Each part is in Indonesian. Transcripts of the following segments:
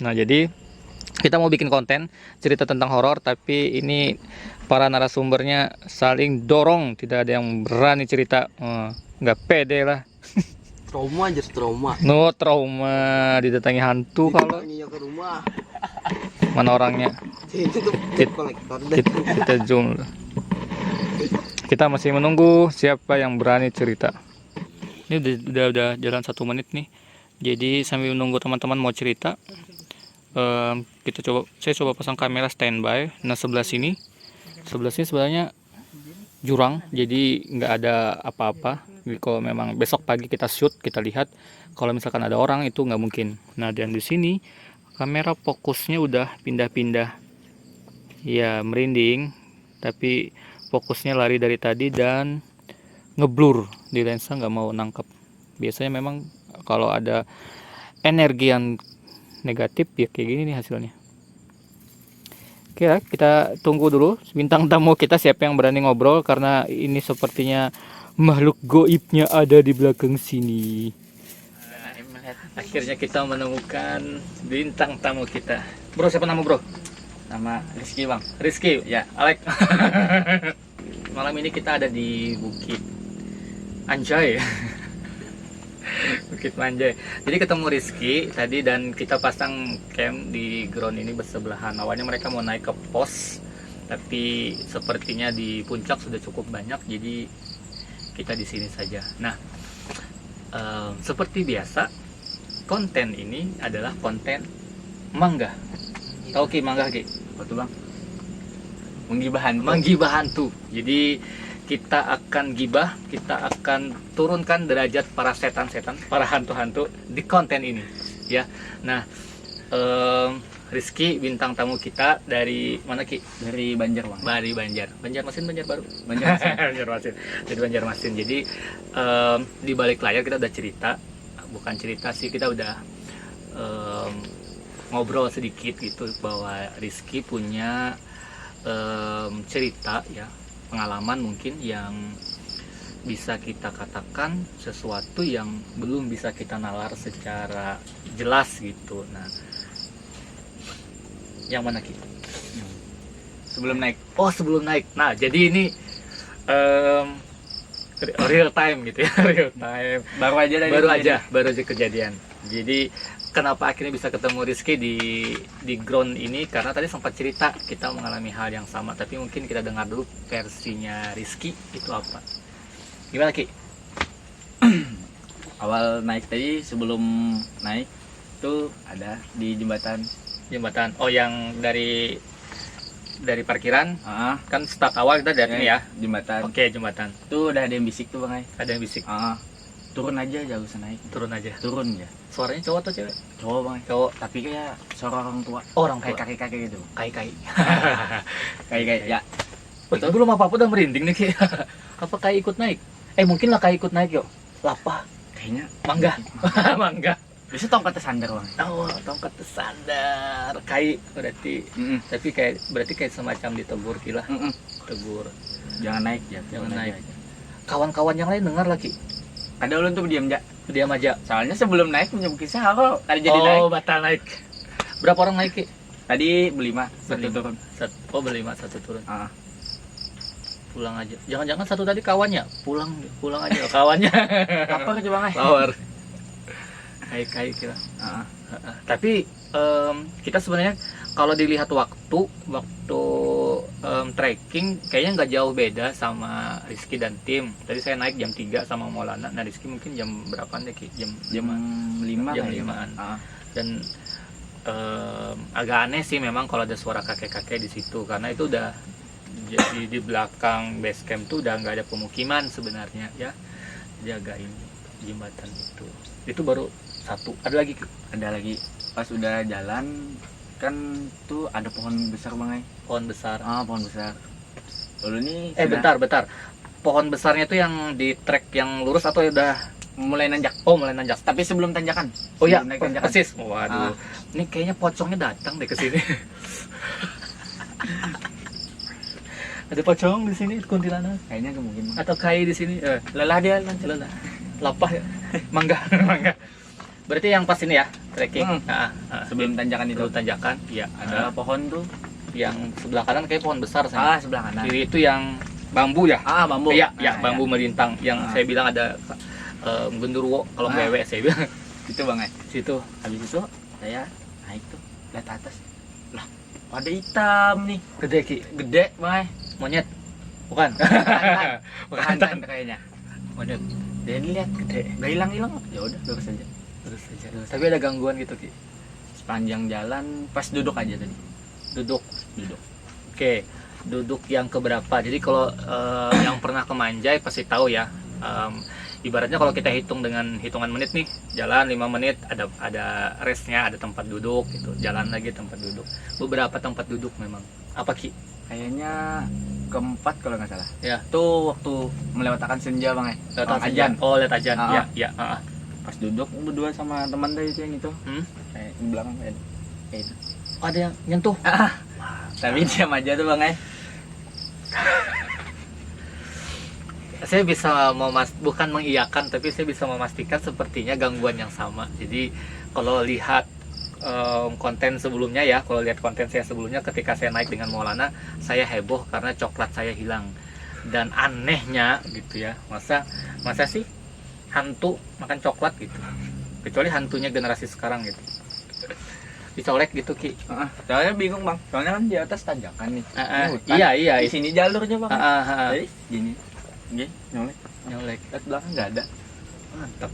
Nah, jadi kita mau bikin konten cerita tentang horor, tapi ini para narasumbernya saling dorong, tidak ada yang berani cerita. Nggak pede lah. Trauma aja, trauma. No trauma didatangi hantu kalau Ini ke rumah. mana orangnya. Itu tuh kolektor deh. Kita zoom. Kita masih menunggu siapa yang berani cerita. Ini udah jalan 1 menit nih. Jadi sambil menunggu teman-teman mau cerita, saya coba pasang kamera standby. Nah, sebelah sini sebenarnya jurang, jadi nggak ada apa-apa. Jadi kalau memang besok pagi kita shoot, kita lihat kalau misalkan ada orang itu nggak mungkin. Nah, dan di sini kamera fokusnya udah pindah-pindah, ya merinding, tapi fokusnya lari dari tadi dan ngeblur di lensa, nggak mau nangkep. Biasanya memang kalau ada energi yang negatif ya kayak gini nih hasilnya. Oke, kita tunggu dulu bintang tamu kita siapa yang berani ngobrol, karena ini sepertinya makhluk goibnya ada di belakang sini. Akhirnya kita menemukan bintang tamu kita. Bro, siapa nama bro? Nama Rizky bang. Rizky? Ya. Alek. Malam ini kita ada di Bukit Anjay. Bukit Manjai. Jadi ketemu Rizky tadi dan kita pasang cam di ground ini bersebelahan. Awalnya mereka mau naik ke pos, tapi sepertinya di puncak sudah cukup banyak, jadi kita di sini saja. Nah, seperti biasa, konten ini adalah konten mangga. Tahu Ki mangga Ki? Betul bang. Menggibahan. Menggibahan tuh. Jadi kita akan gibah, kita akan turunkan derajat para setan-setan, para hantu-hantu di konten ini, ya. Nah, Rizky bintang tamu kita dari mana Ki? Dari Banjar bang. Dari Banjar. Banjarmasin, Banjar Baru. Banjarmasin. Banjarmasin. Dari Banjarmasin. Jadi di balik layar kita udah cerita, bukan cerita sih, kita udah ngobrol sedikit gitu bahwa Rizky punya cerita ya, pengalaman mungkin yang bisa kita katakan sesuatu yang belum bisa kita nalar secara jelas gitu. Nah, yang mana kita? Sebelum naik. Oh, sebelum naik. Nah, jadi ini real time gitu ya, real time. Baru aja kejadian. Jadi kenapa akhirnya bisa ketemu Rizky di ground ini, karena tadi sempat cerita kita mengalami hal yang sama, tapi mungkin kita dengar dulu versinya Rizky itu apa. Gimana Ki? Awal naik tadi, sebelum naik itu ada di jembatan. Oh, yang dari parkiran. Kan start awal kita dari ini ya, jembatan. Oke, jembatan. Itu udah ada yang bisik tuh bang. Ada yang bisik. Turun aja, jauh usah naik. Turun aja. Turun ya. Suaranya cowok atau cewek? Cowok bang. Cowok. Tapi kayak suara orang tua. Orang tua. Kayak kakek gitu. Kai. Kayak ya. Betul, belum apa-apa udah merinding nih Ki. Apa Kai ikut naik? Mungkin lah Kai ikut naik yuk. Lapah. Kayaknya Mangga. Mangga. bisa tongkat tersandar bang. Oh, tongkat tersandar. Kai berarti. Tapi berarti kayak semacam ditegur Ki lah. Tegur. Jangan naik ya. Jangan naik. Kawan-kawan yang lain dengar lagi. Ada ulun tuh diam aja. Soalnya sebelum naik punya kisah kok. Tadi jadi naik. Batal naik. Berapa orang naik Ki? Tadi berlima, satu turun. Berlima, satu turun. Pulang aja. Jangan-jangan satu tadi kawannya. Pulang aja kawannya. Lapar aja bang. Lapar. Kai kira. Tapi kita sebenarnya kalau dilihat waktu trekking kayaknya nggak jauh beda sama Rizky dan tim. Tadi saya naik jam 3 sama Maulana. Nah, Rizky mungkin jam berapaan deh Ki? Jam 5. Jam 5-an. Dan agak aneh sih memang kalau ada suara kakek-kakek di situ, karena itu udah jadi di belakang base camp tuh udah nggak ada pemukiman sebenarnya ya. Jagain jembatan itu baru satu. Ada lagi Pas udah jalan kan tuh ada pohon besar bang. Pohon besar. Pohon besar. Lalu nih bentar. Pohon besarnya tuh yang di trek yang lurus atau udah mulai nanjak? Mulai nanjak. Tapi sebelum tanjakan. Oh ya, tanjakan. persis. Waduh. Ini kayaknya pocongnya datang deh ke sini. Ada pocong di sini, kuntilanak. Kayaknya nggak mungkin. Atau Kai di sini. Lelah dia, lelah. Lapah ya. Mangga. Berarti yang pas ini ya trekking. Sebelum tanjakan itu Itu tanjakan. Iya. ada pohon tuh. Yang sebelah kanan kayak pohon besar sana. Sebelah kanan. Kiri itu yang bambu ya. Bambu. Iya, Nah, ya, bambu melintang yang saya bilang ada genderuwo kalau wewe saya bilang. Itu bang ya. Situ. Habis itu saya naik tuh lihat atas. Lah, ada hitam nih. Gede Ki. Gede bang. Monyet. Bukan. Bukan. Hantan kayaknya. Monyet. Dia lihat gede. Gak hilang-hilang. Ya udah lurus aja. Terus aja. Tapi ada gangguan gitu Ki. Sepanjang jalan pas duduk aja tadi. Duduk. Oke. Duduk yang keberapa? Jadi kalau yang pernah ke Manjai pasti tahu ya. Ibaratnya kalau kita hitung dengan hitungan menit nih, jalan 5 menit ada restnya, ada tempat duduk gitu, jalan lagi tempat duduk. Beberapa tempat duduk memang. Apa Ki? Kayaknya keempat kalau nggak salah. Ya. Tuh waktu melewatkan senja bang ya. Lihat Ajan. Oh, lihat ajan. Ah. Ya. Pas duduk berdua sama teman tadi itu yang itu. Kayak di belakang kayak itu. Oh, ada yang nyentuh. Tapi diam aja tuh bang ya. Saya bisa bukan mengiyakan, tapi saya bisa memastikan sepertinya gangguan yang sama. Jadi kalau lihat konten sebelumnya ya, kalau lihat konten saya sebelumnya ketika saya naik dengan Maulana, saya heboh karena coklat saya hilang. Dan anehnya gitu ya, masa sih hantu makan coklat gitu. Kecuali hantunya generasi sekarang gitu. Dicolek gitu Ki. Soalnya bingung bang. Soalnya kan di atas tanjakan nih. Ini hutan. Iya. Di sini jalurnya bang. Jadi gini. Gini, nyolek. Lihat belakang nggak ada. Mantap.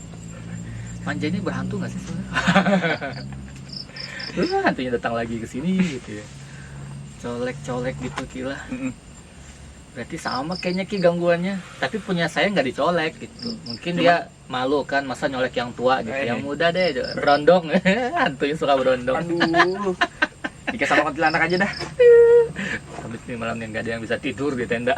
Manja ini berhantu nggak sih sebenarnya? Hantunya datang lagi ke sini gitu ya. Colek gitu Kila. Berarti sama kayaknya Ki gangguannya. Tapi punya saya nggak dicolek gitu. Mungkin dia malu kan, masa nyolek yang tua gitu. Yang muda deh, berondong. Hantunya suka berondong. Aduh. Dikasih sama kuntilanak aja dah. Habis ini malam yang nggak ada yang bisa tidur di tenda.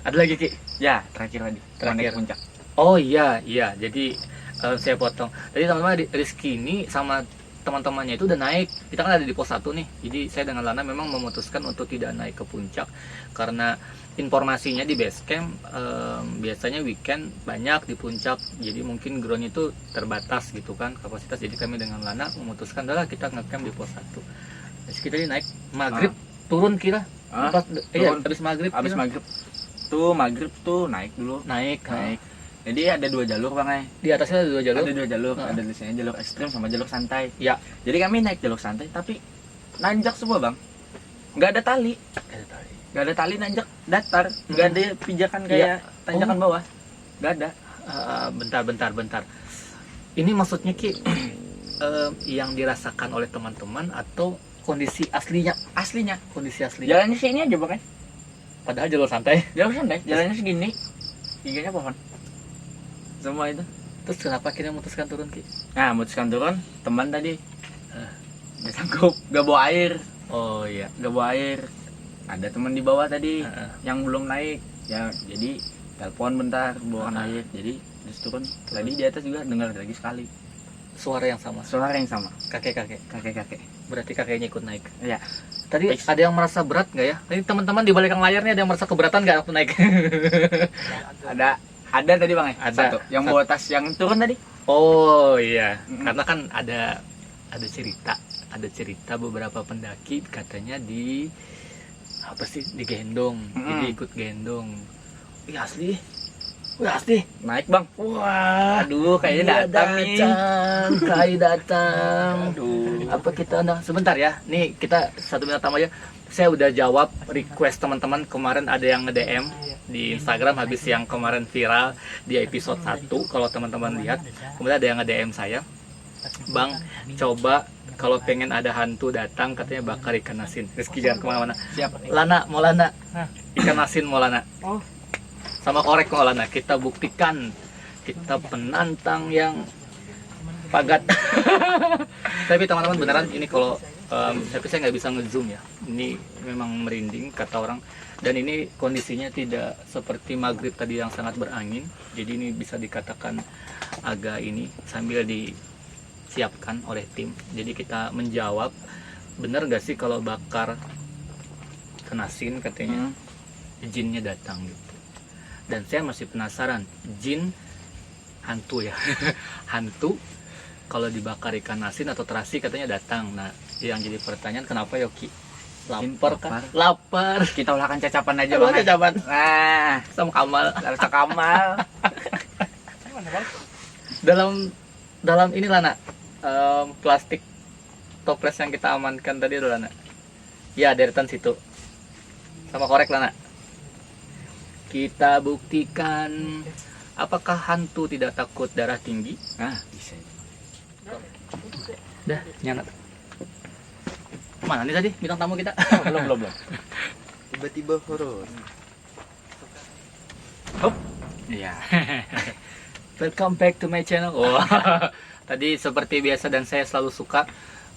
Ada lagi Ki? Ya, terakhir tadi. Terakhir. Naik puncak. Oh iya. Jadi saya potong. Tadi teman-teman Rizky ini sama teman-temannya itu udah naik. Kita kan ada di pos 1 nih. Jadi saya dengan Lana memang memutuskan untuk tidak naik ke puncak karena informasinya di base camp biasanya weekend banyak di puncak. Jadi mungkin ground itu terbatas gitu kan kapasitas. Jadi kami dengan Lana memutuskan adalah kita ngecamp di pos 1. Jadi kita naik maghrib turun kira. Iya, habis maghrib. Habis maghrib. Tuh maghrib tuh naik dulu. Naik. Jadi ada 2 jalur bang. Di atasnya ada 2 jalur. Ada 2 jalur. Ada di sini jalur ekstrim sama jalur santai. Ya. Jadi kami naik jalur santai tapi nanjak semua bang. Nggak ada tali. Nggak ada tali nanjak datar. Nggak ada pijakan kayak tanjakan bawah. Nggak ada. Bentar. Ini maksudnya Ki yang dirasakan oleh teman-teman atau kondisi aslinya? Kondisi aslinya. Jalannya sini aja bang. Padahal jalur santai. Jalannya segini. Tiganya pohon. Semua itu. Terus kenapa akhirnya memutuskan turun Ki? Nah, memutuskan turun, teman tadi nggak sanggup, nggak bawa air. Oh iya. Nggak bawa air. Ada teman di bawah tadi yang belum naik. Ya, jadi telepon bentar bawakan air. Jadi terus turun. Tadi di atas juga dengar lagi sekali. Suara yang sama. Kakek. Berarti kakeknya ikut naik. Iya. Tadi ada yang merasa berat nggak ya? Tadi teman-teman di belakang layarnya ada yang merasa keberatan nggak waktu naik? Ada tadi bang ya? Ada. Satu. Yang bawa tas yang turun tadi? Oh iya. Karena kan ada cerita beberapa pendaki katanya digendong. Jadi ikut gendong. Wih asli. Naik bang. Wah. Aduh, kayaknya datang nih. Datang. Aduh. Apa kita sebentar ya? Nih kita 1 menit aja. Saya udah jawab request teman-teman. Kemarin ada yang nge-DM di Instagram habis yang kemarin viral di episode 1. Kalau teman-teman lihat, kemudian ada yang nge-DM saya. Bang, coba kalau pengen ada hantu datang katanya bakar ikan asin. Rizky jangan kemana-mana. Siap. Mau Lana. Ikan asin mau Lana. Sama korek mau Lana. Kita buktikan kita penantang yang pagat. Tapi teman-teman beneran ini kalau tapi saya nggak bisa ngezoom ya. Ini memang merinding kata orang. Dan ini kondisinya tidak seperti maghrib tadi yang sangat berangin. Jadi ini bisa dikatakan agak ini sambil disiapkan oleh tim. Jadi kita menjawab bener nggak sih kalau bakar ikan asin katanya jinnya datang gitu. Dan saya masih penasaran jin hantu ya. Hantu kalau dibakar ikan asin atau terasi katanya datang. Nah, yang jadi pertanyaan kenapa Yoki? Lapar kan? Lapar. Kita ulahkan cacapan aja Coba bang. cacapan Nah, sama Kamal. Larsa Kamal. Dalam inilah nak, plastik toples yang kita amankan tadi adalah nak. Ya, deretan situ. Sama korek lah nak. Kita buktikan apakah hantu tidak takut darah tinggi? Nah, bisa. Dah, nyala. Mana nih tadi bintang tamu kita? Belum. Tiba-tiba horor. Iya. Welcome back to my channel. Oh, tadi seperti biasa dan saya selalu suka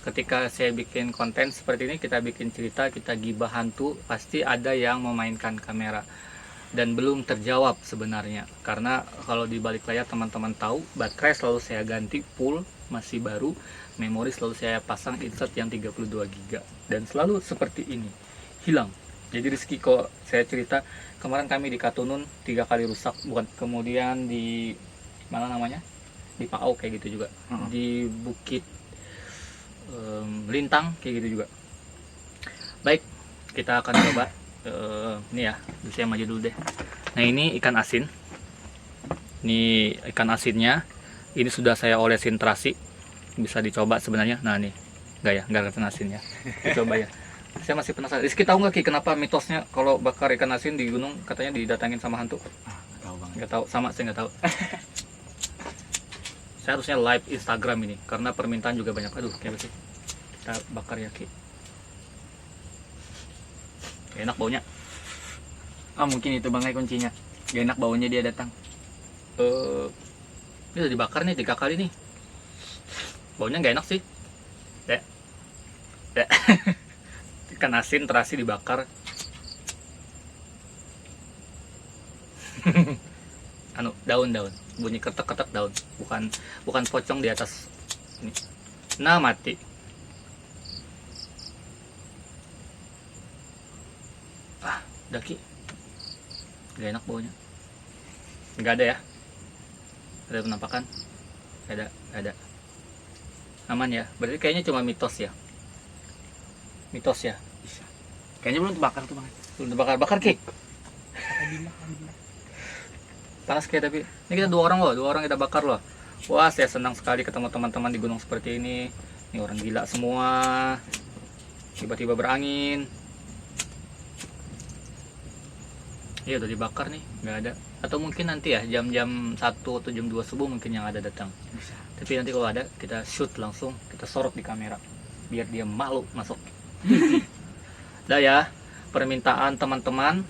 ketika saya bikin konten seperti ini, kita bikin cerita, kita gibah hantu, pasti ada yang memainkan kamera. Dan belum terjawab sebenarnya. Karena kalau di balik layar teman-teman tahu, baterai selalu saya ganti full, masih baru. Memori selalu saya pasang insert yang 32 GB. Dan selalu seperti ini, hilang. Jadi Rizky kok saya cerita, kemarin kami di Katunun 3 kali rusak, bukan, kemudian di mana namanya, di Pau kayak gitu juga, di Bukit Lintang kayak gitu juga. Baik, kita akan coba ini ya, saya maju dulu deh. Nah, ini ikan asin, ini ikan asinnya, ini sudah saya olesin terasi, bisa dicoba sebenarnya. Nah nih, nggak kelihatan asinnya, dicoba ya. Saya masih penasaran. Rizky tahu nggak Ki, kenapa mitosnya kalau bakar ikan asin di gunung katanya didatangin sama hantu? Tahu bang. Nggak tahu, sama saya nggak tahu. Saya harusnya live Instagram ini karena permintaan juga banyak. Aduh, kayak apa sih? Kita bakar ya Ki. Enak baunya. Mungkin itu bang kuncinya. Gak enak baunya dia datang. Ini udah dibakar nih 3 kali nih. Baunya nggak enak sih. Ya. Ikan asin terasi dibakar. Daun bunyi ketek-ketek daun, bukan pocong di atas ini. Nah, mati. Daki gak enak baunya. Nggak ada ya, ada penampakan? Nggak ada. Aman ya, berarti kayaknya cuma mitos ya. Bisa. Kayaknya belum terbakar tuh bang. Belum bakar Ki. Panas kayak, tapi ini kita 2 orang kita bakar loh. Wah, saya senang sekali ketemu teman-teman di gunung seperti ini. Ini orang gila semua, tiba-tiba berangin. Iya, udah dibakar nih, nggak ada. Atau mungkin nanti ya jam-jam 1 atau jam 2 subuh mungkin yang ada datang. Bisa. Tapi nanti kalau ada, kita shoot langsung, kita sorot di kamera biar dia malu masuk. Dah ya, permintaan teman-teman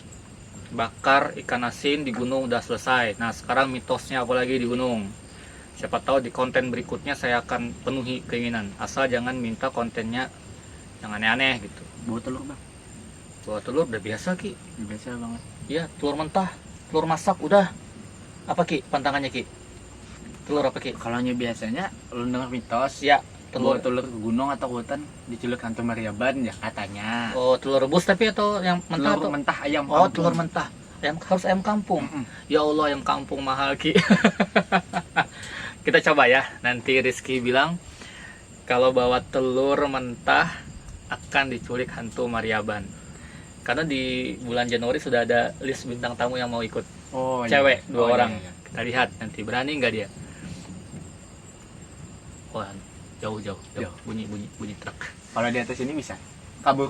bakar ikan asin di gunung udah selesai. Nah, sekarang mitosnya apa lagi di gunung? Siapa tahu di konten berikutnya saya akan penuhi keinginan. Asal jangan minta kontennya yang aneh-aneh gitu. Bawa telur bang. Bawa telur udah biasa Ki. Biasa banget. Iya, telur mentah, telur masak udah. Apa Ki pantangannya Ki? Telur apa Ki? Kalau biasanya lu dengar mitos Ya, telur telur. ke gunung atau hutan diculik hantu Mariaban ya katanya. Oh, telur rebus tapi atau yang mentah Telur atau? mentah ayam. Oh, kampung. telur mentah. Harus ayam kampung. Ya Allah, ayam kampung mahal Ki. Kita coba ya. Nanti Rizky bilang kalau bawa telur mentah akan diculik hantu Mariaban. Karena di bulan Januari sudah ada list bintang tamu yang mau ikut. Oh, iya. Cewek 2 orang. Iya. Kita lihat nanti berani nggak dia. Wah, jauh bunyi truk. Kalau di atas ini bisa kabur.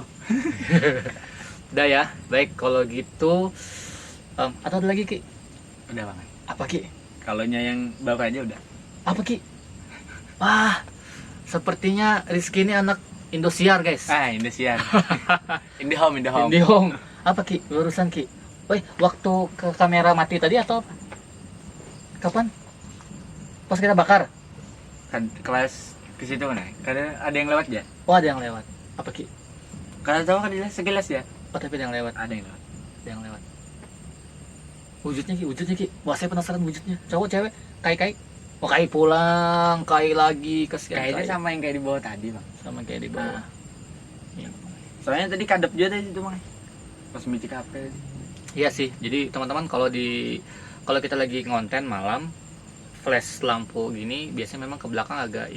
Udah ya, baik kalau gitu. Atau ada lagi Ki? Udah banget. Apa Ki? Kalau yang baru aja udah. Apa Ki? Wah, sepertinya Rizky ini anak Indosiar guys. Indosiar. Indihome. Indihome. Apa Ki? Lurusan Ki. Woi, waktu ke kamera mati tadi atau apa? Kapan? Pas kita bakar? Kan kelas ke situ kan. Kadang ada yang lewat ya. Oh, ada yang lewat. Apa Ki? Karena tahu kan sekilas ya. Oh, tapi ada yang lewat. Ada yang lewat. Ada yang lewat. Wujudnya Ki. Wah, saya penasaran wujudnya. Cowok, cewek, kai. Oh, kai pulang, kai lagi, kesian Kayaknya kai. sama yang kayak di bawah tadi bang. Sama kayak di bawah. Iya. Soalnya tadi kadep juga tadi itu bang. Pas mici kafe. Iya sih. Jadi teman-teman kalau kita lagi ngonten malam, flash lampu gini biasanya memang ke belakang agak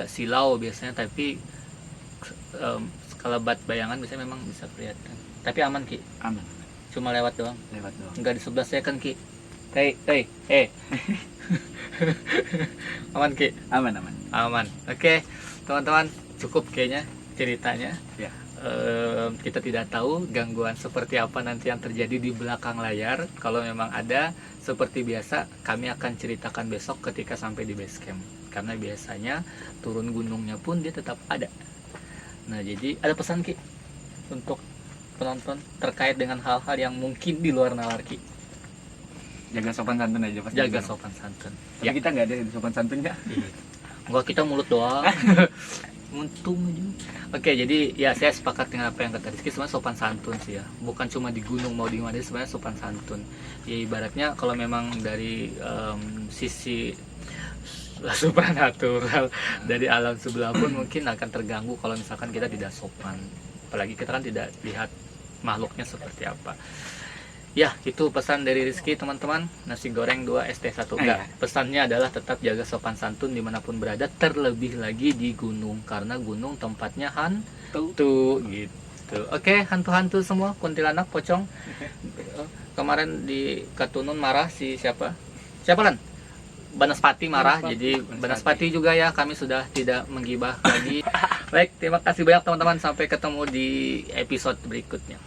silau biasanya, tapi sekelebat bayangan biasanya memang bisa kelihatan. Tapi aman Ki, Aman. cuma lewat doang, Lewat doang. nggak di sebelah saya kan Ki. Aman Ki, Aman. aman. Oke teman-teman, cukup kayaknya ceritanya. Ya. Kita tidak tahu gangguan seperti apa nanti yang terjadi di belakang layar. Kalau memang ada, seperti biasa kami akan ceritakan besok ketika sampai di base camp, karena biasanya turun gunungnya pun dia tetap ada. Nah jadi ada pesan Ki untuk penonton terkait dengan hal-hal yang mungkin di luar nalar Ki. Jaga sopan santun aja pas. Jaga sopan santun. Tapi kita nggak ada sopan santunnya. Enggak, kita mulut doang. Untung aja. Oke, jadi ya saya sepakat dengan apa yang kata Rizky, sebenarnya sopan santun sih ya. Bukan cuma di gunung mau di mana, sebenarnya sopan santun. Ya ibaratnya kalau memang dari sisi supranatural dari alam sebelah pun mungkin akan terganggu kalau misalkan kita tidak sopan. Apalagi kita kan tidak lihat makhluknya seperti apa. Ya, itu pesan dari Rizky teman-teman. Nasi goreng 2 ST1. Enggak, pesannya adalah tetap jaga sopan santun dimanapun berada, terlebih lagi di gunung, karena gunung tempatnya hantu gitu. Oke, hantu-hantu semua, kuntilanak, pocong. Kemarin di Katunun marah si siapa Lan? Banaspati marah. Jadi Banaspati juga ya, kami sudah tidak menggibah lagi. Baik, terima kasih banyak teman-teman, sampai ketemu di episode berikutnya.